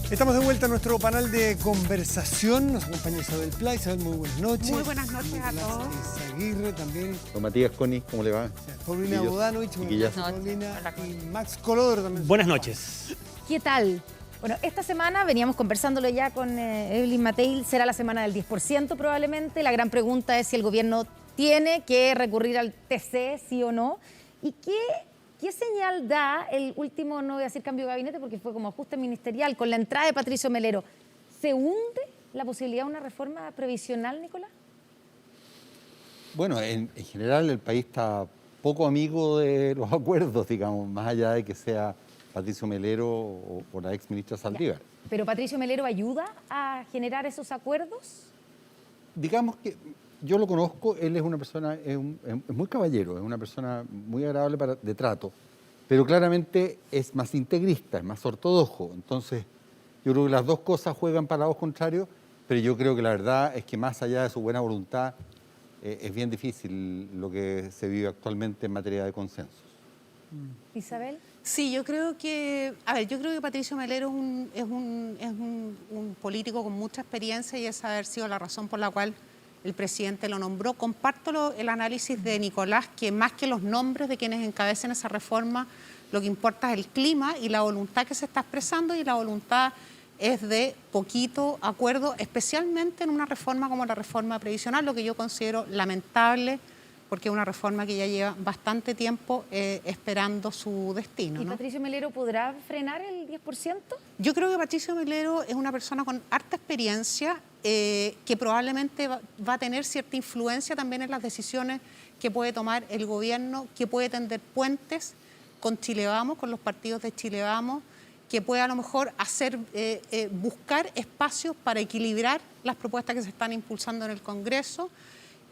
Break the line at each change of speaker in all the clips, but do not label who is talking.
Estamos de vuelta a nuestro panel de conversación. Nos acompaña Isabel Pla. Isabel, muy buenas noches.
Muy buenas noches a todos.
Aguirre también.
Don Matías Coni, ¿cómo le va?
Paulina Bodanovich, buenas noches, Paulina. Y Max Colodro también.
Buenas noches.
¿Qué tal? Bueno, esta semana veníamos conversándolo ya con Evelyn Matei, será la semana del 10% probablemente. La gran pregunta es si el gobierno tiene que recurrir al TC, sí o no. ¿Y qué señal da el último, no voy a decir cambio de gabinete porque fue como ajuste ministerial, con la entrada de Patricio Melero? ¿Se hunde la posibilidad de una reforma previsional, Nicolás?
Bueno, en general el país está poco amigo de los acuerdos, digamos, más allá de que sea Patricio Melero o la ex ministra Saldívar.
¿Pero Patricio Melero ayuda a generar esos acuerdos?
Digamos que yo lo conozco, él es una persona, es muy caballero, es una persona muy agradable de trato, pero claramente es más integrista, es más ortodoxo. Entonces, yo creo que las dos cosas juegan para lados contrarios, pero yo creo que la verdad es que más allá de su buena voluntad, es bien difícil lo que se vive actualmente en materia de consensos.
Isabel.
Sí, yo creo que, yo creo que Patricio Melero es un político con mucha experiencia y esa haber sido la razón por la cual el presidente lo nombró. Comparto el análisis de Nicolás, que más que los nombres de quienes encabecen esa reforma, lo que importa es el clima y la voluntad que se está expresando, y la voluntad es de poquito acuerdo, especialmente en una reforma como la reforma previsional, lo que yo considero lamentable, porque es una reforma que ya lleva bastante tiempo esperando su destino,
¿Y
¿no?
Patricio Melero podrá frenar el 10%?
Yo creo que Patricio Melero es una persona con harta experiencia, que probablemente va a tener cierta influencia también en las decisiones que puede tomar el gobierno, que puede tender puentes con Chile Vamos, con los partidos de Chile Vamos, que puede a lo mejor buscar espacios para equilibrar las propuestas que se están impulsando en el Congreso.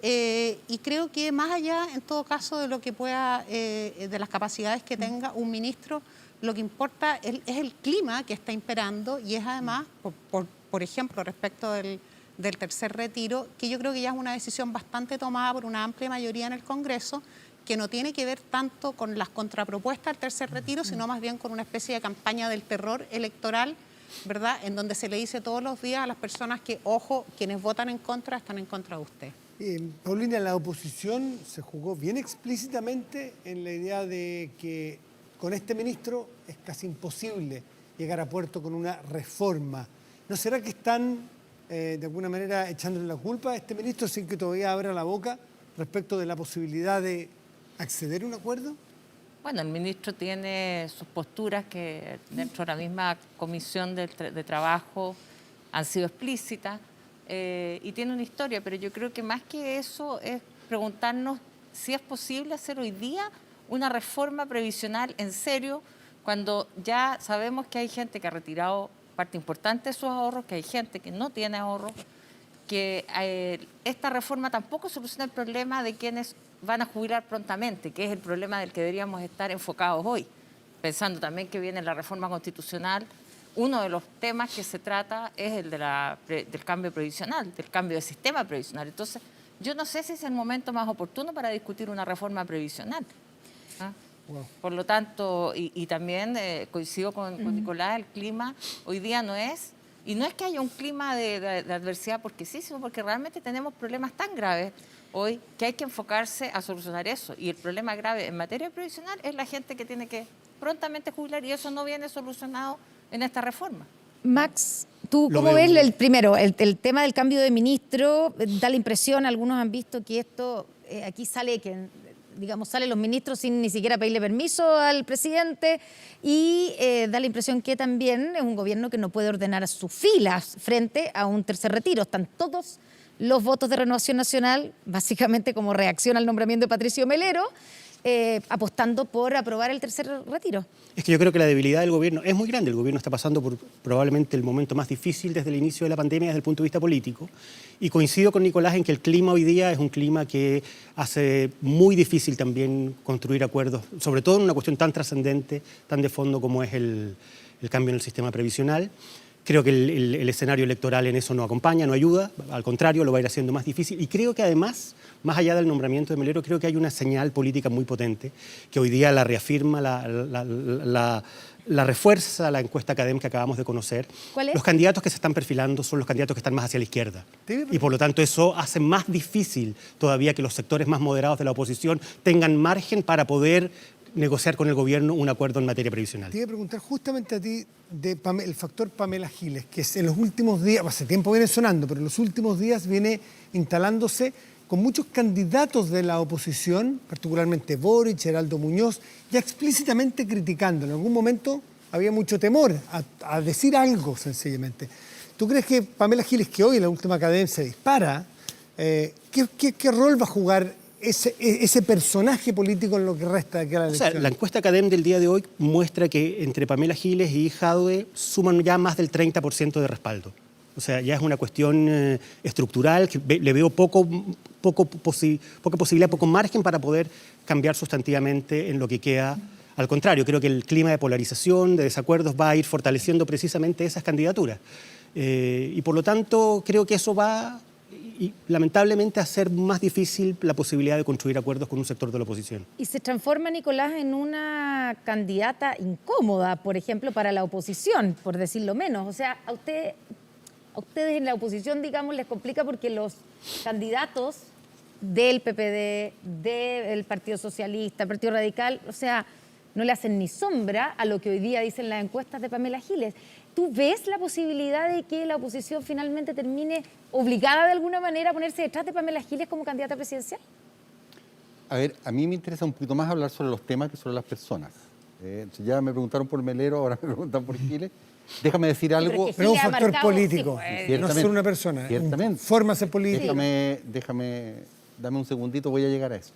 Y creo que más allá, en todo caso, de lo que pueda, de las capacidades que tenga un ministro, lo que importa es el clima que está imperando, y es además, por ejemplo, respecto del tercer retiro, que yo creo que ya es una decisión bastante tomada por una amplia mayoría en el Congreso, que no tiene que ver tanto con las contrapropuestas al tercer retiro, sino más bien con una especie de campaña del terror electoral, ¿verdad?, en donde se le dice todos los días a las personas que, ojo, quienes votan en contra están en contra de usted.
Paulina, la oposición se jugó bien explícitamente en la idea de que con este ministro es casi imposible llegar a puerto con una reforma. ¿No será que están, de alguna manera, echándole la culpa a este ministro sin que todavía abra la boca respecto de la posibilidad de acceder a un acuerdo?
Bueno, el ministro tiene sus posturas que dentro de la misma comisión de trabajo han sido explícitas. Y tiene una historia, pero yo creo que más que eso es preguntarnos si es posible hacer hoy día una reforma previsional en serio, cuando ya sabemos que hay gente que ha retirado parte importante de sus ahorros, que hay gente que no tiene ahorros, que esta reforma tampoco soluciona el problema de quienes van a jubilar prontamente, que es el problema del que deberíamos estar enfocados hoy, pensando también que viene la reforma constitucional. Uno de los temas que se trata es el del cambio previsional, del cambio de sistema previsional. Entonces, yo no sé si es el momento más oportuno para discutir una reforma previsional. ¿Ah? Wow. Por lo tanto, y también coincido con Nicolás, el clima hoy día no es, y no es que haya un clima de adversidad porque sí, sino porque realmente tenemos problemas tan graves hoy que hay que enfocarse a solucionar eso. Y el problema grave en materia previsional es la gente que tiene que prontamente jubilar, y eso no viene solucionado en esta reforma.
Max, ¿tú cómo ves el tema del cambio de ministro? Da la impresión, algunos han visto que esto, aquí sale que, digamos, salen los ministros sin ni siquiera pedirle permiso al presidente, y da la impresión que también es un gobierno que no puede ordenar a sus filas frente a un tercer retiro. Están todos los votos de Renovación Nacional, básicamente como reacción al nombramiento de Patricio Melero, apostando por aprobar el tercer retiro.
Es que yo creo que la debilidad del gobierno es muy grande. El gobierno está pasando por probablemente el momento más difícil desde el inicio de la pandemia desde el punto de vista político. Y coincido con Nicolás en que el clima hoy día es un clima que hace muy difícil también construir acuerdos, sobre todo en una cuestión tan trascendente, tan de fondo como es el cambio en el sistema previsional. Creo que el escenario electoral en eso no acompaña, no ayuda, al contrario, lo va a ir haciendo más difícil. Y creo que además, más allá del nombramiento de Melero, creo que hay una señal política muy potente que hoy día la reafirma la refuerza la encuesta académica que acabamos de conocer.
¿Cuál es?
Los candidatos que se están perfilando son los candidatos que están más hacia la izquierda. Y por lo tanto eso hace más difícil todavía que los sectores más moderados de la oposición tengan margen para poder negociar con el gobierno un acuerdo en materia previsional.
Te iba a preguntar justamente a ti el factor Pamela Giles, que en los últimos días, hace tiempo viene sonando, pero en los últimos días viene instalándose con muchos candidatos de la oposición, particularmente Boric, Heraldo Muñoz, ya explícitamente criticando. En algún momento había mucho temor a decir algo, sencillamente. ¿Tú crees que Pamela Giles, que hoy en la última cadena se dispara, qué rol va a jugar ese personaje político en lo que resta de aquella elección?
O sea, la encuesta Academ del día de hoy muestra que entre Pamela Giles y Jadwe suman ya más del 30% de respaldo. O sea, ya es una cuestión estructural que le veo poca posibilidad, poco margen para poder cambiar sustantivamente en lo que queda. Al contrario, creo que el clima de polarización, de desacuerdos, va a ir fortaleciendo precisamente esas candidaturas. Y por lo tanto, creo que eso va, lamentablemente, a hacer más difícil la posibilidad de construir acuerdos con un sector de la oposición.
Y se transforma, Nicolás, en una candidata incómoda, por ejemplo, para la oposición, por decirlo menos. O sea, a ustedes en la oposición, digamos, les complica porque los candidatos del PPD, del Partido Socialista, Partido Radical, o sea, no le hacen ni sombra a lo que hoy día dicen las encuestas de Pamela Giles. ¿Tú ves la posibilidad de que la oposición finalmente termine obligada de alguna manera a ponerse detrás de Pamela Giles como candidata presidencial?
A ver, a mí me interesa un poquito más hablar sobre los temas que sobre las personas. Ya me preguntaron por Melero, ahora me preguntan por Giles. Déjame decir algo.
Pero un factor político,
Sí,
no solo una persona.
Ciertamente.
Forma de ser político.
Dame un segundito, voy a llegar a eso.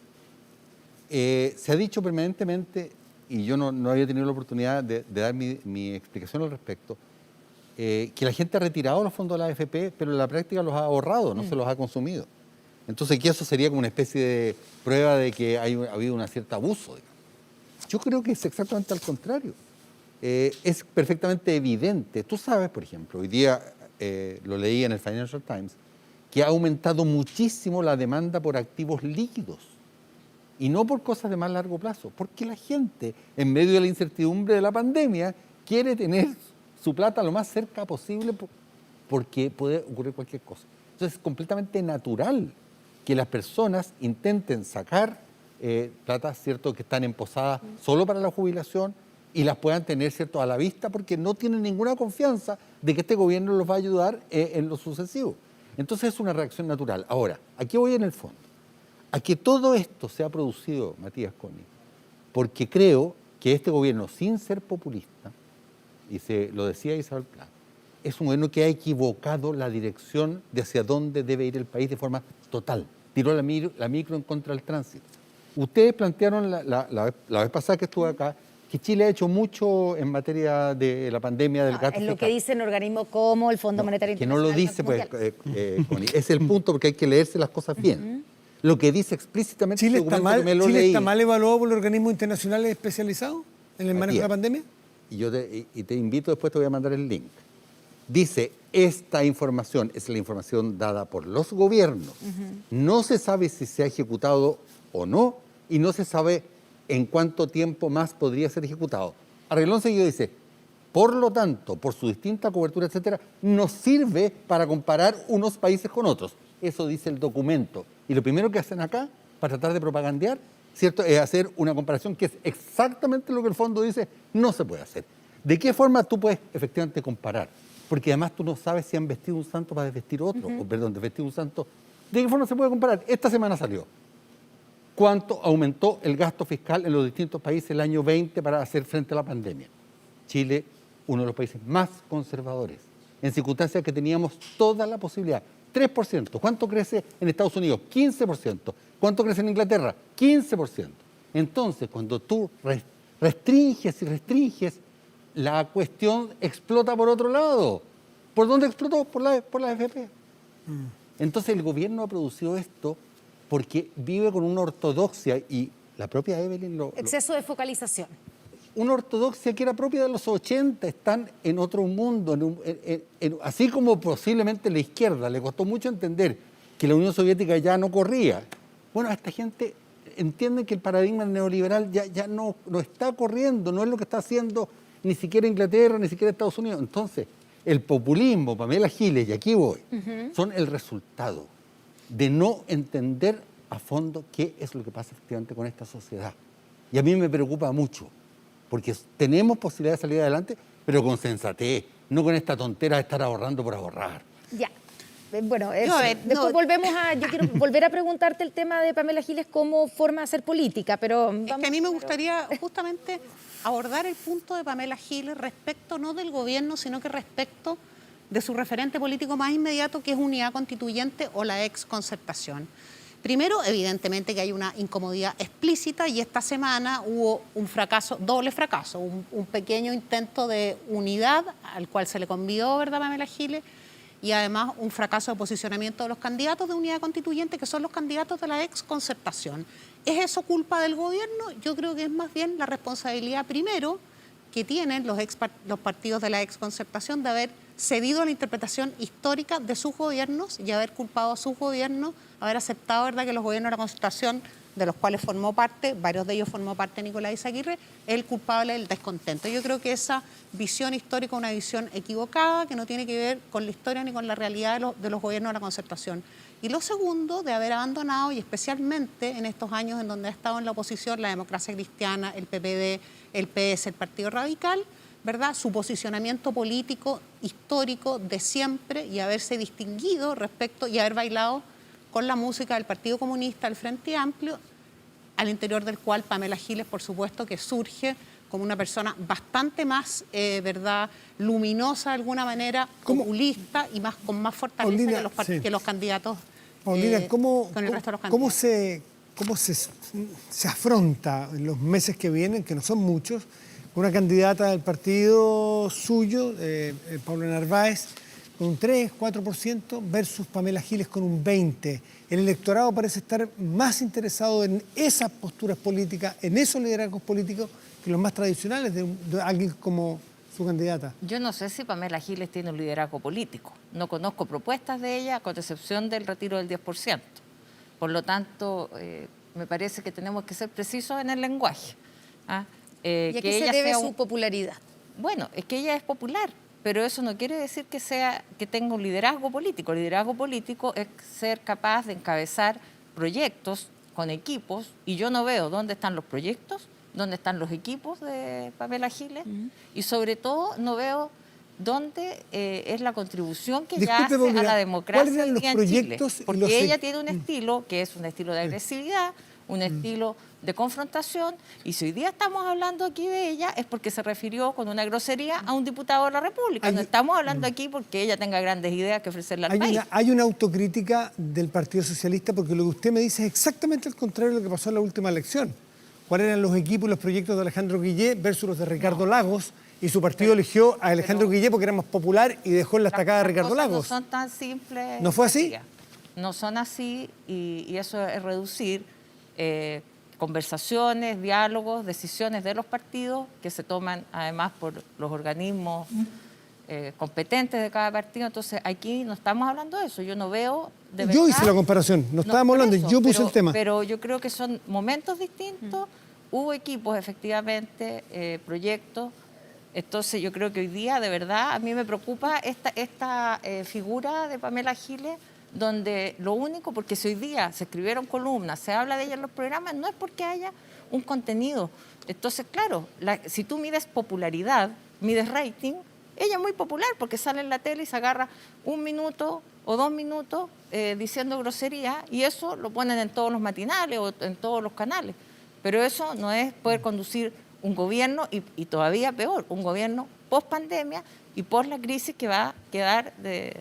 Se ha dicho permanentemente, y yo no había tenido la oportunidad de dar mi explicación al respecto, que la gente ha retirado los fondos de la AFP, pero en la práctica los ha ahorrado, no se los ha consumido. Entonces, que eso sería como una especie de prueba de que ha habido un cierto abuso, digamos. Yo creo que es exactamente al contrario. Es perfectamente evidente. Tú sabes, por ejemplo, hoy día lo leí en el Financial Times, que ha aumentado muchísimo la demanda por activos líquidos y no por cosas de más largo plazo, porque la gente, en medio de la incertidumbre de la pandemia, quiere tener su plata lo más cerca posible porque puede ocurrir cualquier cosa. Entonces es completamente natural que las personas intenten sacar plata, ¿cierto?, que están emposadas solo para la jubilación y las puedan tener, ¿cierto?, a la vista porque no tienen ninguna confianza de que este gobierno los va a ayudar en lo sucesivo. Entonces es una reacción natural. Ahora, aquí voy en el fondo. A que todo esto se ha producido, Matías Coni, porque creo que este gobierno, sin ser populista, y lo decía Isabel Pla, es un gobierno que ha equivocado la dirección de hacia dónde debe ir el país de forma total. Tiró la micro en contra del tránsito. Ustedes plantearon la vez pasada que estuve acá que Chile ha hecho mucho en materia de la pandemia del gasto fiscal.
Es lo que dicen organismos como el Fondo Monetario
Internacional. Que no lo dice,
pues,
Connie. Es el punto porque hay que leerse las cosas bien. Lo que dice explícitamente
¿Chile está mal,
que me lo
Chile
leí.
está mal evaluado por los organismos internacionales especializados en el manejo de la pandemia?
Y te invito, después te voy a mandar el link. Dice, esta información es la información dada por los gobiernos. No se sabe si se ha ejecutado o no, y no se sabe en cuánto tiempo más podría ser ejecutado. Arreglón seguido dice, por lo tanto, por su distinta cobertura, etcétera, nos sirve para comparar unos países con otros. Eso dice el documento. Y lo primero que hacen acá, para tratar de propagandear, ¿cierto?, es hacer una comparación que es exactamente lo que el fondo dice, no se puede hacer. ¿De qué forma tú puedes efectivamente comparar? Porque además tú no sabes si han vestido un santo para desvestir otro, o perdón, desvestir un santo. ¿De qué forma se puede comparar? Esta semana salió. ¿Cuánto aumentó el gasto fiscal en los distintos países el año 20 para hacer frente a la pandemia? Chile, uno de los países más conservadores, en circunstancias que teníamos toda la posibilidad. 3%. ¿Cuánto crece en Estados Unidos? 15%. ¿Cuánto crece en Inglaterra? 15%. Entonces, cuando tú restringes y restringes, la cuestión explota por otro lado. ¿Por dónde explotó? Por la AFP. Entonces, el gobierno ha producido esto porque vive con una ortodoxia, y la propia Evelyn
exceso de focalización.
Una ortodoxia que era propia de los 80, están en otro mundo, así como posiblemente la izquierda le costó mucho entender que la Unión Soviética ya no corría. Bueno, a esta gente entiende que el paradigma neoliberal ya no está corriendo, no es lo que está haciendo ni siquiera Inglaterra, ni siquiera Estados Unidos. Entonces, el populismo, Pamela Giles, y aquí voy, son el resultado de no entender a fondo qué es lo que pasa efectivamente con esta sociedad. Y a mí me preocupa mucho, porque tenemos posibilidad de salir adelante, pero con sensatez, no con esta tontera de estar ahorrando por ahorrar.
Ya. Bueno, eso.
a ver,
Después yo quiero volver a preguntarte el tema de Pamela Giles como forma de hacer política, pero...
Es que a mí me gustaría justamente abordar el punto de Pamela Giles respecto no del gobierno, sino que respecto de su referente político más inmediato, que es Unidad Constituyente o la ex Concertación. Primero, evidentemente que hay una incomodidad explícita y esta semana hubo un fracaso, doble fracaso, un pequeño intento de unidad al cual se le convidó, ¿verdad, Pamela Giles? Y además un fracaso de posicionamiento de los candidatos de Unidad Constituyente, que son los candidatos de la ex Concertación. ¿Es eso culpa del gobierno? Yo creo que es más bien la responsabilidad primero que tienen los partidos de la ex Concertación de haber cedido a la interpretación histórica de sus gobiernos y haber culpado a sus gobiernos, haber aceptado, ¿verdad?, que los gobiernos de la Concertación, de los cuales formó parte, varios de ellos formó parte Nicolás Izaguirre, es el culpable del descontento. Yo creo que esa visión histórica es una visión equivocada, que no tiene que ver con la historia ni con la realidad de los gobiernos de la Concertación. Y lo segundo, de haber abandonado, y especialmente en estos años en donde ha estado en la oposición la Democracia Cristiana, el PPD, el PS, el Partido Radical, ¿verdad?, su posicionamiento político histórico de siempre y haberse distinguido respecto y haber bailado con la música del Partido Comunista, el Frente Amplio, al interior del cual Pamela Giles, por supuesto, que surge como una persona bastante más, ¿verdad?, luminosa de alguna manera, populista y con más fortaleza, Paulina, que los candidatos.
Paulina, ¿cómo
con el resto de los candidatos.
¿Cómo se afronta en los meses que vienen, que no son muchos, una candidata del partido suyo, Paula Narváez, con un 3, 4% versus Pamela Giles con un 20%? El electorado parece estar más interesado en esas posturas políticas, en esos liderazgos políticos, que los más tradicionales de alguien como su candidata.
Yo no sé si Pamela Giles tiene un liderazgo político. No conozco propuestas de ella, con excepción del retiro del 10%. Por lo tanto, me parece que tenemos que ser precisos en el lenguaje. ¿Ah?
¿Y a qué se debe su popularidad?
Bueno, es que ella es popular, pero eso no quiere decir que tenga un liderazgo político. El liderazgo político es ser capaz de encabezar proyectos con equipos, y yo no veo dónde están los proyectos, dónde están los equipos de Pamela Giles, y sobre todo no veo dónde es la contribución que ella hace a la democracia en Chile. Porque ella tiene un estilo que es un estilo de agresividad, un estilo de confrontación, y si hoy día estamos hablando aquí de ella es porque se refirió con una grosería a un diputado de la República. No estamos hablando aquí porque ella tenga grandes ideas que ofrecerle al país.
Hay una autocrítica del Partido Socialista, porque lo que usted me dice es exactamente el contrario de lo que pasó en la última elección. ¿Cuáles eran los equipos y los proyectos de Alejandro Guillé versus los de Ricardo Lagos? Y su partido eligió a Alejandro Guillé porque era más popular y dejó en la estacada a Ricardo Lagos.
No son tan simples.
¿No fue así?
No son así, y eso es reducir conversaciones, diálogos, decisiones de los partidos que se toman además por los organismos competentes de cada partido. Entonces aquí no estamos hablando de eso. Yo no veo de verdad.
Yo hice la comparación, no estábamos hablando, yo puse el tema.
Pero yo creo que son momentos distintos. Hubo equipos, efectivamente, proyectos. Entonces yo creo que hoy día, de verdad, a mí me preocupa esta figura de Pamela Giles, donde lo único, porque si hoy día se escribieron columnas, se habla de ella en los programas, no es porque haya un contenido. Entonces, claro, si tú mides popularidad, mides rating, ella es muy popular porque sale en la tele y se agarra 1 minuto o 2 minutos diciendo grosería, y eso lo ponen en todos los matinales o en todos los canales. Pero eso no es poder conducir un gobierno, y todavía peor, un gobierno post-pandemia y por la crisis que va a quedar de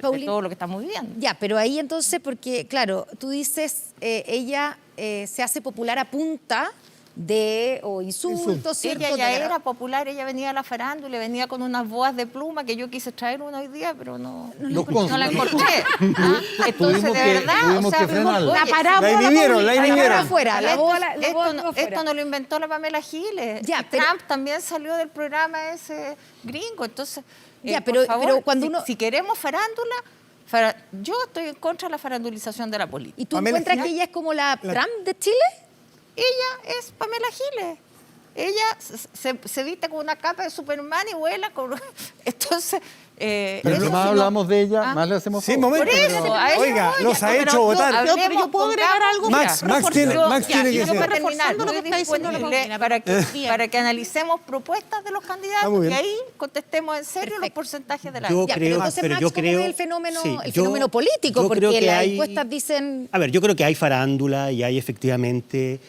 todo lo que estamos viviendo.
Ya, pero ahí entonces, porque claro, tú dices, ella se hace popular a punta de insultos, ¿cierto?
Ella ya era popular, ella venía a la farándula, venía con unas boas de pluma que yo quise traer una hoy día, pero no la encontré. Entonces, de verdad, o sea,
la paramos, la inhibieron afuera.
Esto no lo inventó la Pamela Giles. Ya, Trump también salió del programa ese gringo. Entonces,
pero cuando
si queremos farándula, yo estoy en contra de la farandulización de la política.
¿Y tú encuentras que ella es como la Trump de Chile?
Ella es Pamela Giles. ella se viste con una capa de Superman y vuela con... Entonces...
Pero
eso
más
sí
hablamos de ella, más le hacemos
Sí,
favor.
momento.
Por eso,
pero,
a eso
oiga,
voy,
los ha
pero
hecho
no,
votar.
hablemos,
Pero yo puedo agregar
pongamos-
algo.
Max,
Mira,
Max tiene-
yo-
Max
ya,
tiene que
yo
decir.
estoy reforzando lo que está diciendo la
Disponible
Paulina,
para
bien.
que analicemos propuestas de los
Está
candidatos
muy
y
bien.
ahí contestemos en serio los
Perfecto.
porcentajes de la
Yo
Ya,
creo,
entonces,
pero
Max,
yo
¿cómo
creo...
ve el fenómeno,
sí,
el
yo-
fenómeno político?
yo creo
Porque
que
las
hay-
encuestas dicen...
A ver, yo creo que hay farándula y hay efectivamente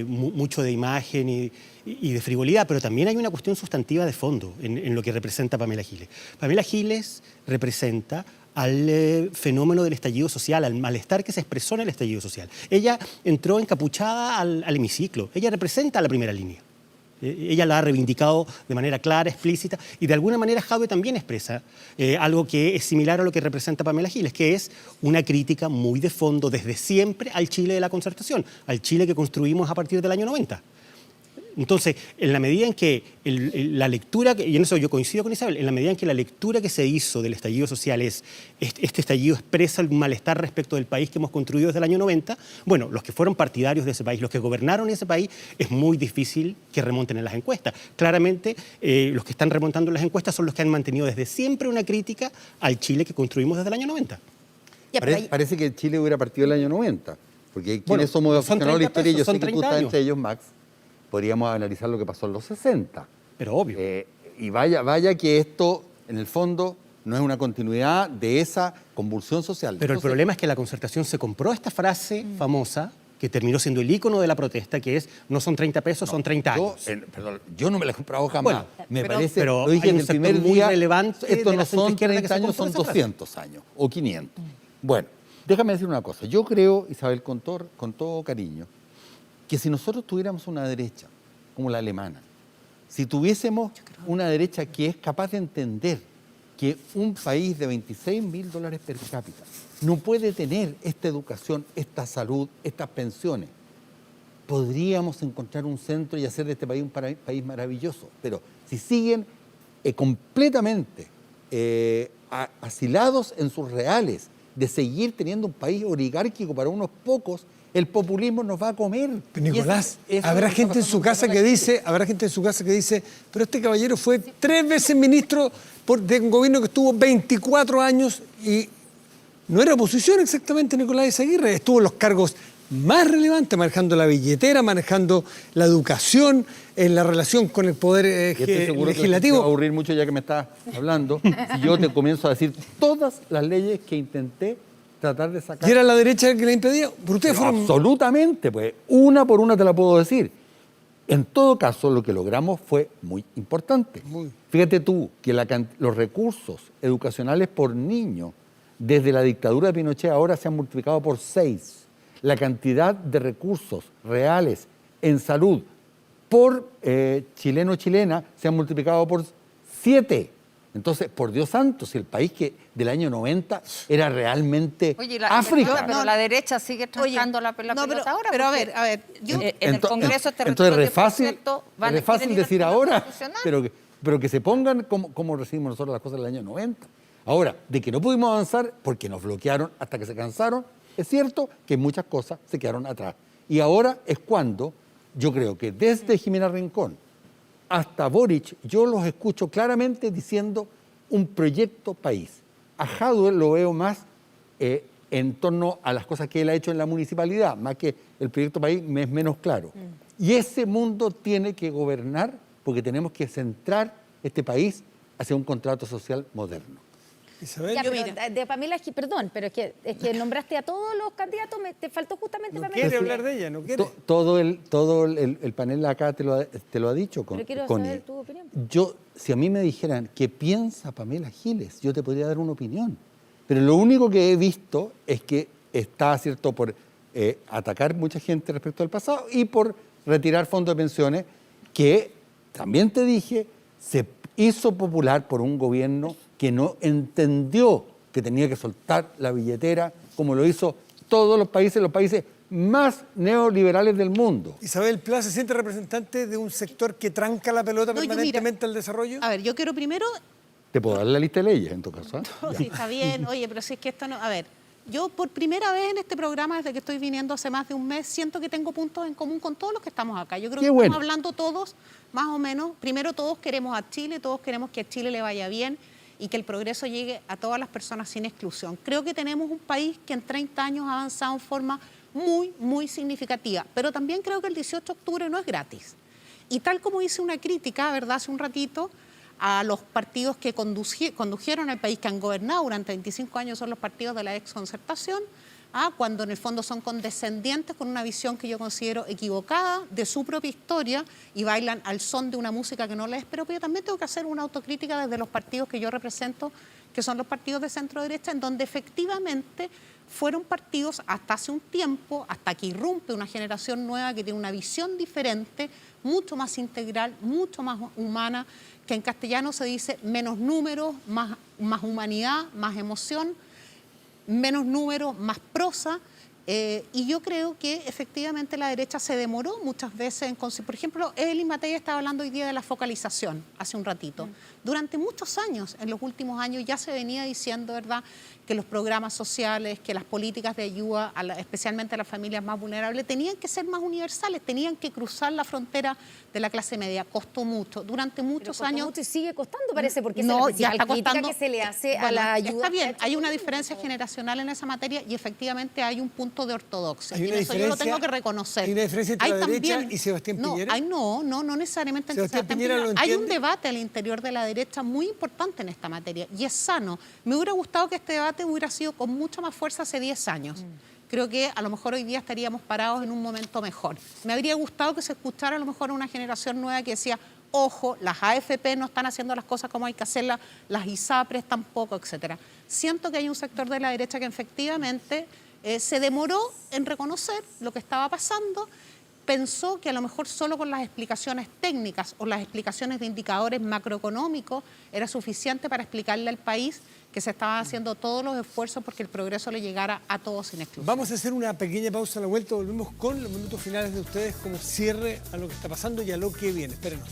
mucho de imagen y de frivolidad, pero también hay una cuestión sustantiva de fondo en lo que representa Pamela Giles. Pamela Giles representa al fenómeno del estallido social, al malestar que se expresó en el estallido social. Ella entró encapuchada al hemiciclo, ella representa la primera línea. Ella la ha reivindicado de manera clara, explícita, y de alguna manera Jadwe también expresa algo que es similar a lo que representa Pamela Giles, que es una crítica muy de fondo desde siempre al Chile de la Concertación, al Chile que construimos a partir del año 90. Entonces, en la medida en que la lectura, y en eso yo coincido con Isabel, en la medida en que la lectura que se hizo del estallido social es, este estallido expresa un malestar respecto del país que hemos construido desde el año 90, bueno, los que fueron partidarios de ese país, los que gobernaron ese país, es muy difícil que remonten en las encuestas. Claramente, los que están remontando en las encuestas son los que han mantenido desde siempre una crítica al Chile que construimos desde el año 90.
Ya, pero ahí-
Parece que Chile hubiera partido el año 90, porque
Bueno,
quienes somos
son
aficionados a la
30
historia, yo
pesos,
sé
son
que tú
30
estás
años.
entre ellos, Max, podríamos analizar lo que pasó en los 60.
Pero obvio.
Y vaya que esto, en el fondo, no es una continuidad de esa convulsión social.
Pero el
Entonces,
problema es que la Concertación se compró esta frase famosa que terminó siendo el ícono de la protesta, que es no son 30 pesos, son 30
yo,
años.
perdón, yo no me la he comprado jamás.
Bueno,
me
pero-
parece,
pero
lo dije
hay
en
un
el
sector
primer
muy
día,
relevante
esto
de
no
la
son
centroizquierda que
30
se
años,
compró
son
esa frase.
200 años o 500. Bueno, déjame decir una cosa. Yo creo, Isabel, con todo cariño, que si nosotros tuviéramos una derecha como la alemana, si tuviésemos una derecha que es capaz de entender que un país de $26.000 per cápita no puede tener esta educación, esta salud, estas pensiones, podríamos encontrar un centro y hacer de este país un país maravilloso. Pero si siguen completamente asilados en sus reales de seguir teniendo un país oligárquico para unos pocos, el populismo nos va a comer.
Pero, Nicolás,
Y eso
habrá
es lo que
gente en
está
su
pasando
casa
con
que
la
dice, habrá gente en su casa que dice, pero este caballero fue 3 veces ministro de un gobierno que estuvo 24 años y no era oposición exactamente Nicolás Izaguirre, estuvo en los cargos más relevantes, manejando la billetera, manejando la educación, en la relación con el poder
Y estoy seguro que la gente se va a
legislativo.
aburrir mucho ya que me estás hablando. Si yo te comienzo a decir todas las leyes que intenté tratar de sacar.
¿Y era la derecha el que la impedía? Pero ustedes
Pero
fueron...
absolutamente, pues, una por una te la puedo decir. En todo caso, lo que logramos fue muy importante. Fíjate tú que los recursos educacionales por niño desde la dictadura de Pinochet ahora se han multiplicado por 6. La cantidad de recursos reales en salud por chileno o chilena se han multiplicado por 7. Entonces, por Dios santo, si el país que del año 90 era realmente
Oye,
África.
pero la derecha sigue trancando la pelota ahora.
pero a
porque
ver, yo...
en el Congreso este
entonces
retiro
es fácil,
10% van a
es fácil
quieren ir al
decir
Tribunal
ahora,
Constitucional.
pero que se pongan como recibimos nosotros las cosas del año 90. Ahora, de que no pudimos avanzar porque nos bloquearon hasta que se cansaron, es cierto que muchas cosas se quedaron atrás. Y ahora es cuando yo creo que desde Jimena Rincón hasta Boric, yo los escucho claramente diciendo un proyecto país. A Jadwe lo veo más en torno a las cosas que él ha hecho en la municipalidad, más que el proyecto país me es menos claro. Y ese mundo tiene que gobernar porque tenemos que centrar este país hacia un contrato social moderno.
Isabel,
Ya,
yo-
pero de Pamela, perdón, pero es que nombraste a todos los candidatos, te faltó justamente
no
Pamela.
quiere hablar de ella, no quiere.
Todo el panel acá te lo ha dicho,
Pero quiero
Connie.
saber tu opinión.
Si a mí me dijeran qué piensa Pamela Giles, yo te podría dar una opinión. Pero lo único que he visto es que está, ¿cierto?, por atacar mucha gente respecto al pasado y por retirar fondos de pensiones, que también te dije, se hizo popular por un gobierno que no entendió que tenía que soltar la billetera, como lo hizo todos los países más neoliberales del mundo.
Isabel Pla se siente representante de un sector que tranca la pelota
No, yo,
permanentemente al desarrollo.
A ver, yo quiero primero...
Te puedo dar la lista de leyes, en tu caso. ¿eh?
Sí, está bien, oye, pero si es que esto no... A ver, Yo por primera vez en este programa, desde que estoy viniendo hace más de un mes, siento que tengo puntos en común con todos los que estamos acá. Yo creo que estamos hablando todos, más o menos, primero todos queremos a Chile, todos queremos que a Chile le vaya bien y que el progreso llegue a todas las personas sin exclusión. Creo que tenemos un país que en 30 años ha avanzado en forma muy, muy significativa, pero también creo que el 18 de octubre no es gratis. Y tal como hice una crítica, ¿verdad?, hace un ratito, a los partidos que condujeron el país, que han gobernado durante 25 años, son los partidos de la exconcertación, cuando en el fondo son condescendientes con una visión que yo considero equivocada de su propia historia y bailan al son de una música que no les es propia. También tengo que hacer una autocrítica desde los partidos que yo represento, que son los partidos de centro-derecha, en donde efectivamente fueron partidos hasta hace un tiempo, hasta que irrumpe una generación nueva que tiene una visión diferente, mucho más integral, mucho más humana, que en castellano se dice menos números, más humanidad, más emoción, menos números, más prosa. Y yo creo que efectivamente la derecha se demoró muchas veces en... Por ejemplo, Evelyn Matei estaba hablando hoy día de la focalización, hace un ratito. Durante muchos años, en los últimos años, ya se venía diciendo, ¿verdad?, que los programas sociales, que las políticas de ayuda, especialmente a las familias más vulnerables, tenían que ser más universales, tenían que cruzar la frontera de la clase media. Costó mucho. Durante muchos años...
Mucho y sigue costando, parece, porque
no,
esa es la
ya está
crítica
costando,
que se le hace
bueno,
a la ayuda.
Está bien, hay una diferencia generacional en esa materia y efectivamente hay un punto de ortodoxia.
Hay
Y
una
eso yo lo tengo que
diferencia-
reconocer.
hay una diferencia entre la derecha y Sebastián Piñera.
No necesariamente entre
Sebastián
Sebastián
Piñera
Piñera.
lo
Hay un
entiende.
debate al interior de la derecha muy importante en esta materia y es sano. Me hubiera gustado que este debate hubiera sido con mucha más fuerza hace 10 años. Creo que a lo mejor hoy día estaríamos parados en un momento mejor. Me habría gustado que se escuchara a lo mejor una generación nueva que decía, ojo, las AFP no están haciendo las cosas como hay que hacerlas, las ISAPRES tampoco, etcétera. Siento que hay un sector de la derecha que efectivamente se demoró en reconocer lo que estaba pasando, pensó que a lo mejor solo con las explicaciones técnicas o las explicaciones de indicadores macroeconómicos era suficiente para explicarle al país que se estaban haciendo todos los esfuerzos porque el progreso le llegara a todos sin exclusión.
Vamos a hacer una pequeña pausa a la vuelta. Volvemos con los minutos finales de ustedes como cierre a lo que está pasando y a lo que viene. Espérenos.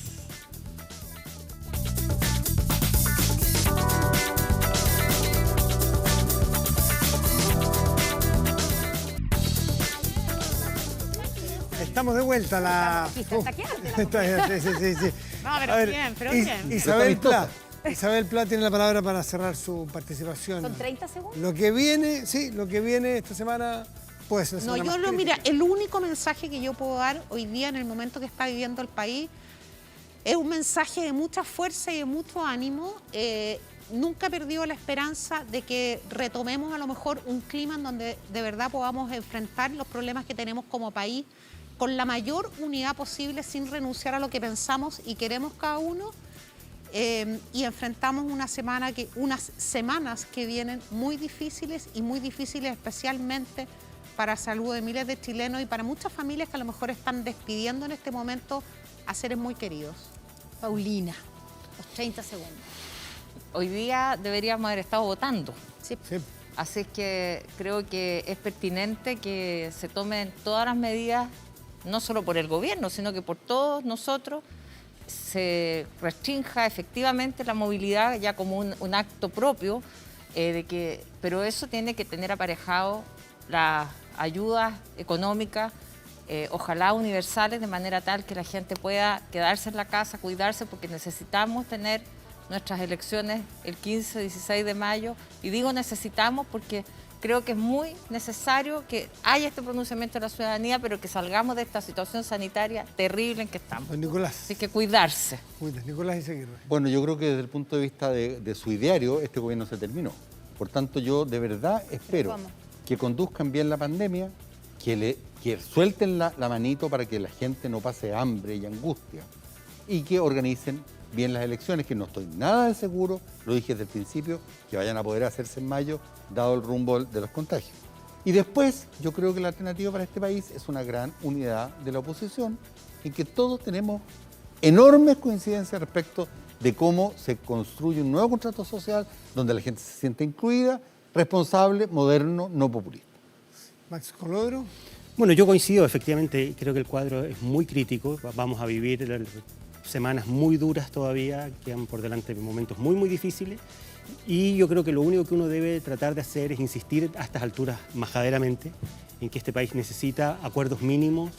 Estamos de vuelta a la...
Está que arde la
Está bien, sí.
No, pero
A ver,
bien, pero bien.
Isabel Pla. Isabel Pla tiene la palabra para cerrar su participación.
Son 30 segundos.
Lo que viene, sí, lo que viene esta semana puede ser una
No,
semana más
mira,
crítica.
el único mensaje que yo puedo dar hoy día en el momento que está viviendo el país es un mensaje de mucha fuerza y de mucho ánimo. Nunca he perdido la esperanza de que retomemos a lo mejor un clima en donde de verdad podamos enfrentar los problemas que tenemos como país con la mayor unidad posible, sin renunciar a lo que pensamos y queremos cada uno. Y enfrentamos unas semanas que vienen muy difíciles especialmente para la salud de miles de chilenos y para muchas familias que a lo mejor están despidiendo en este momento a seres muy queridos.
Paulina, los 30 segundos.
Hoy día deberíamos haber estado votando.
Sí.
Sí.
Así que creo que es pertinente que se tomen todas las medidas, no solo por el gobierno, sino que por todos nosotros, se restrinja efectivamente la movilidad ya como un acto propio, pero eso tiene que tener aparejado las ayudas económicas, ojalá universales, de manera tal que la gente pueda quedarse en la casa, cuidarse, porque necesitamos tener nuestras elecciones el 15, 16 de mayo. Y digo necesitamos porque creo que es muy necesario que haya este pronunciamiento de la ciudadanía, pero que salgamos de esta situación sanitaria terrible en que estamos.
Don Nicolás.
Así que cuidarse.
Cuida, Nicolás Izaguirre.
Bueno, yo creo que desde el punto de vista de su ideario, este gobierno se terminó. Por tanto, yo de verdad espero
¿Cómo?
que conduzcan bien la pandemia, que suelten la manito para que la gente no pase hambre y angustia y que organicen bien las elecciones, que no estoy nada de seguro, lo dije desde el principio, que vayan a poder hacerse en mayo, dado el rumbo de los contagios. Y después, yo creo que la alternativa para este país es una gran unidad de la oposición, en que todos tenemos enormes coincidencias respecto de cómo se construye un nuevo contrato social donde la gente se siente incluida, responsable, moderno, no populista.
Max Colodro.
Bueno, yo coincido, efectivamente, creo que el cuadro es muy crítico. Vamos a vivir semanas muy duras todavía, quedan por delante momentos muy, muy difíciles. Y yo creo que lo único que uno debe tratar de hacer es insistir a estas alturas majaderamente en que este país necesita acuerdos mínimos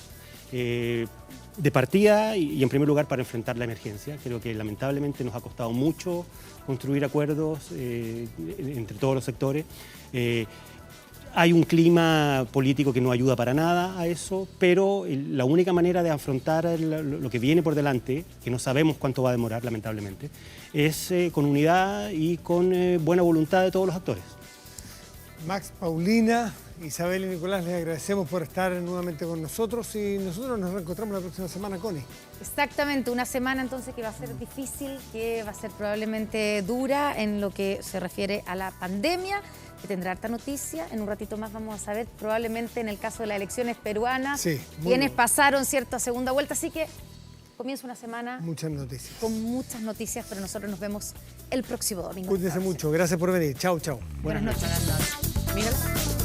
de partida y en primer lugar para enfrentar la emergencia. Creo que lamentablemente nos ha costado mucho construir acuerdos entre todos los sectores. Hay un clima político que no ayuda para nada a eso, pero la única manera de afrontar lo que viene por delante, que no sabemos cuánto va a demorar lamentablemente, es con unidad y con buena voluntad de todos los actores.
Max, Paulina, Isabel y Nicolás, les agradecemos por estar nuevamente con nosotros y nosotros nos reencontramos la próxima semana, Connie.
Exactamente, una semana entonces que va a ser difícil, que va a ser probablemente dura en lo que se refiere a la pandemia, que tendrá harta noticia. En un ratito más vamos a saber, probablemente en el caso de las elecciones peruanas,
Sí,
quienes
bueno.
pasaron cierta segunda vuelta, así que comienza una semana
Muchas noticias.
con muchas noticias, pero nosotros nos vemos el próximo domingo.
Cuídense mucho, gracias por venir. Chao, chao.
Buenas noches.
Mira.